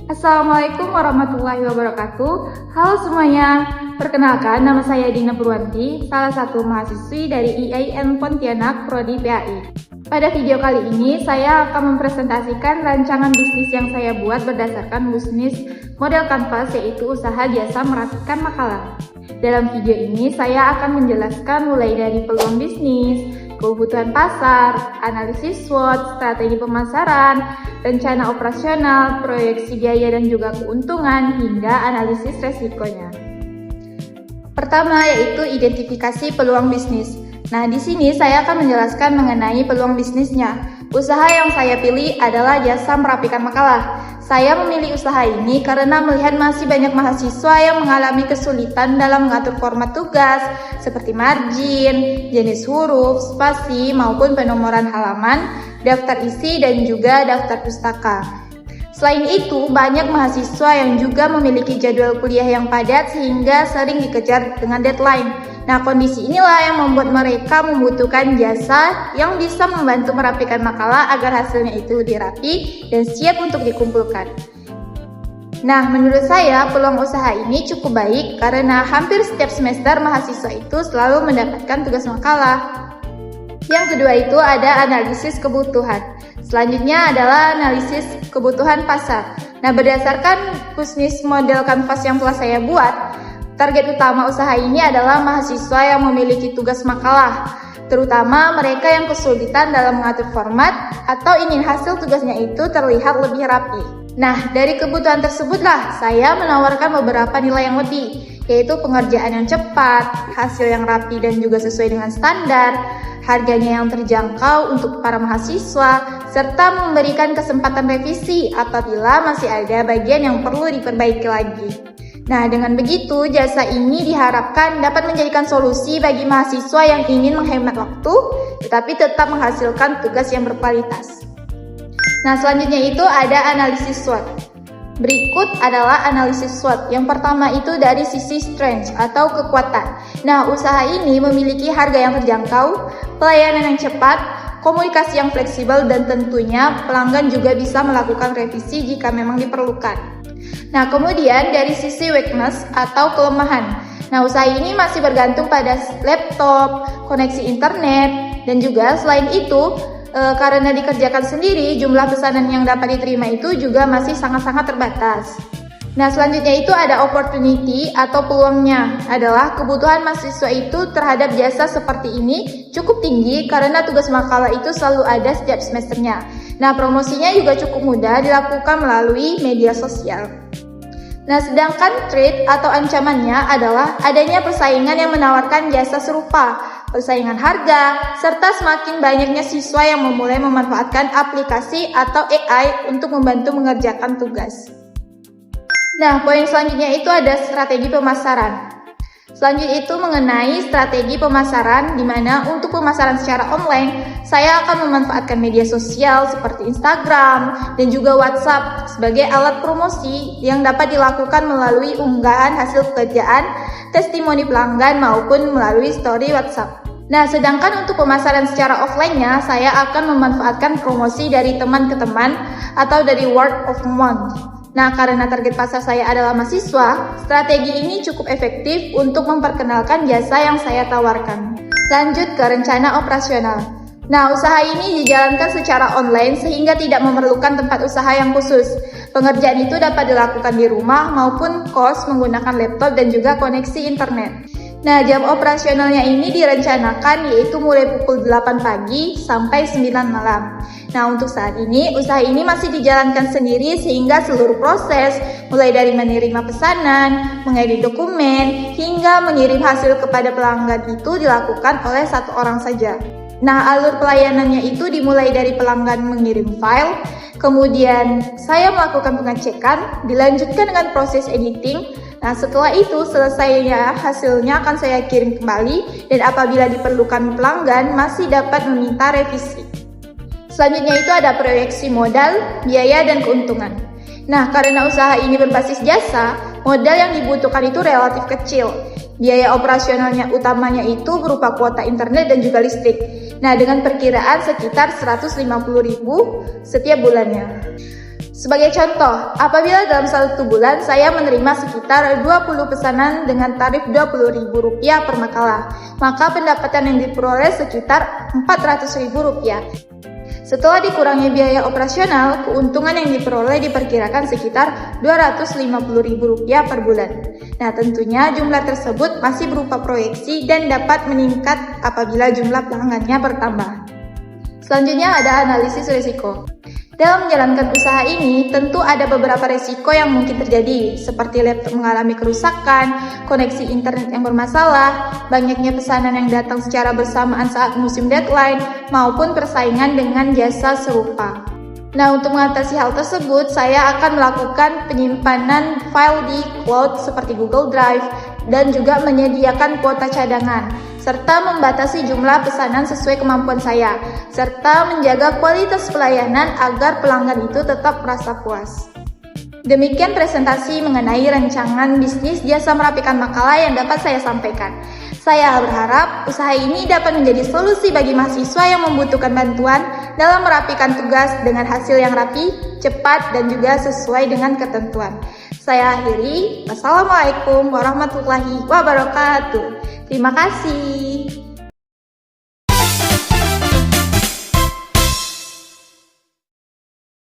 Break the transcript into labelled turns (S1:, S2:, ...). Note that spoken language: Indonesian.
S1: Assalamualaikum warahmatullahi wabarakatuh. Halo semuanya, perkenalkan nama saya Dina Purwanti, salah satu mahasiswi dari IAIN Pontianak Prodi PAI. Pada video kali ini, saya akan mempresentasikan rancangan bisnis yang saya buat berdasarkan bisnis model kanvas, yaitu usaha jasa merapikan makalah. Dalam video ini, saya akan menjelaskan mulai dari peluang bisnis, kebutuhan pasar, analisis SWOT, strategi pemasaran, rencana operasional, proyeksi biaya dan juga keuntungan, hingga analisis resikonya. Pertama yaitu identifikasi peluang bisnis. Nah, di sini saya akan menjelaskan mengenai peluang bisnisnya. Usaha yang saya pilih adalah jasa merapikan makalah. Saya memilih usaha ini karena melihat masih banyak mahasiswa yang mengalami kesulitan dalam mengatur format tugas seperti margin, jenis huruf, spasi, maupun penomoran halaman, daftar isi, dan juga daftar pustaka. Selain itu, banyak mahasiswa yang juga memiliki jadwal kuliah yang padat sehingga sering dikejar dengan deadline. Nah, kondisi inilah yang membuat mereka membutuhkan jasa yang bisa membantu merapikan makalah agar hasilnya itu lebih rapi dan siap untuk dikumpulkan. Nah, menurut saya peluang usaha ini cukup baik karena hampir setiap semester mahasiswa itu selalu mendapatkan tugas makalah. Yang kedua itu ada analisis kebutuhan. Selanjutnya adalah analisis kebutuhan pasar. Nah, berdasarkan bisnis model kanvas yang telah saya buat, target utama usaha ini adalah mahasiswa yang memiliki tugas makalah, terutama mereka yang kesulitan dalam mengatur format atau ingin hasil tugasnya itu terlihat lebih rapi. Nah, dari kebutuhan tersebutlah saya menawarkan beberapa nilai yang lebih, yaitu pengerjaan yang cepat, hasil yang rapi dan juga sesuai dengan standar, harganya yang terjangkau untuk para mahasiswa, serta memberikan kesempatan revisi apabila masih ada bagian yang perlu diperbaiki lagi. Nah, dengan begitu, jasa ini diharapkan dapat menjadikan solusi bagi mahasiswa yang ingin menghemat waktu, tetapi tetap menghasilkan tugas yang berkualitas. Nah, selanjutnya itu ada analisis SWOT. Berikut adalah analisis SWOT. Yang pertama itu dari sisi strength atau kekuatan. Nah, usaha ini memiliki harga yang terjangkau, pelayanan yang cepat, komunikasi yang fleksibel, dan tentunya pelanggan juga bisa melakukan revisi jika memang diperlukan. Nah, kemudian dari sisi weakness atau kelemahan. Nah, usaha ini masih bergantung pada laptop, koneksi internet, dan juga selain itu, karena dikerjakan sendiri, jumlah pesanan yang dapat diterima itu juga masih sangat-sangat terbatas. Nah, selanjutnya itu ada opportunity atau peluangnya, adalah kebutuhan mahasiswa itu terhadap jasa seperti ini cukup tinggi karena tugas makalah itu selalu ada setiap semesternya. Nah, promosinya juga cukup mudah dilakukan melalui media sosial. Nah, sedangkan threat atau ancamannya adalah adanya persaingan yang menawarkan jasa serupa, persaingan harga, serta semakin banyaknya siswa yang memulai memanfaatkan aplikasi atau AI untuk membantu mengerjakan tugas. Nah, poin selanjutnya itu ada strategi pemasaran. Selanjutnya itu mengenai strategi pemasaran, di mana untuk pemasaran secara online, saya akan memanfaatkan media sosial seperti Instagram dan juga WhatsApp sebagai alat promosi yang dapat dilakukan melalui unggahan hasil pekerjaan, testimoni pelanggan, maupun melalui story WhatsApp. Nah, sedangkan untuk pemasaran secara offline-nya, saya akan memanfaatkan promosi dari teman ke teman atau dari word of mouth. Nah, karena target pasar saya adalah mahasiswa, strategi ini cukup efektif untuk memperkenalkan jasa yang saya tawarkan. Lanjut ke rencana operasional. Nah, usaha ini dijalankan secara online sehingga tidak memerlukan tempat usaha yang khusus. Pengerjaan itu dapat dilakukan di rumah maupun kos menggunakan laptop dan juga koneksi internet. Nah, jam operasionalnya ini direncanakan yaitu mulai pukul 8 pagi sampai 9 malam. Nah, untuk saat ini, usaha ini masih dijalankan sendiri sehingga seluruh proses, mulai dari menerima pesanan, mengedit dokumen, hingga mengirim hasil kepada pelanggan itu dilakukan oleh satu orang saja. Nah, alur pelayanannya itu dimulai dari pelanggan mengirim file, kemudian saya melakukan pengecekan, dilanjutkan dengan proses editing. Nah, setelah itu selesainya hasilnya akan saya kirim kembali dan apabila diperlukan pelanggan masih dapat meminta revisi. Selanjutnya itu ada proyeksi modal, biaya, dan keuntungan. Nah, karena usaha ini berbasis jasa, modal yang dibutuhkan itu relatif kecil. Biaya operasionalnya utamanya itu berupa kuota internet dan juga listrik. Nah, dengan perkiraan sekitar 150.000 setiap bulannya. Sebagai contoh, apabila dalam 1 bulan saya menerima sekitar 20 pesanan dengan tarif Rp20.000 per makalah, maka pendapatan yang diperoleh sekitar Rp400.000. Setelah dikurangi biaya operasional, keuntungan yang diperoleh diperkirakan sekitar Rp250.000 per bulan. Nah, tentunya jumlah tersebut masih berupa proyeksi dan dapat meningkat apabila jumlah pelanggannya bertambah. Selanjutnya ada analisis risiko. Dalam menjalankan usaha ini, tentu ada beberapa risiko yang mungkin terjadi, seperti laptop mengalami kerusakan, koneksi internet yang bermasalah, banyaknya pesanan yang datang secara bersamaan saat musim deadline, maupun persaingan dengan jasa serupa. Nah, untuk mengatasi hal tersebut, saya akan melakukan penyimpanan file di cloud seperti Google Drive, dan juga menyediakan kuota cadangan, serta membatasi jumlah pesanan sesuai kemampuan saya, serta menjaga kualitas pelayanan agar pelanggan itu tetap merasa puas. Demikian presentasi mengenai rancangan bisnis jasa merapikan makalah yang dapat saya sampaikan. Saya berharap usaha ini dapat menjadi solusi bagi mahasiswa yang membutuhkan bantuan dalam merapikan tugas dengan hasil yang rapi, cepat, dan juga sesuai dengan ketentuan. Saya akhiri. Wassalamualaikum warahmatullahi wabarakatuh. Terima kasih.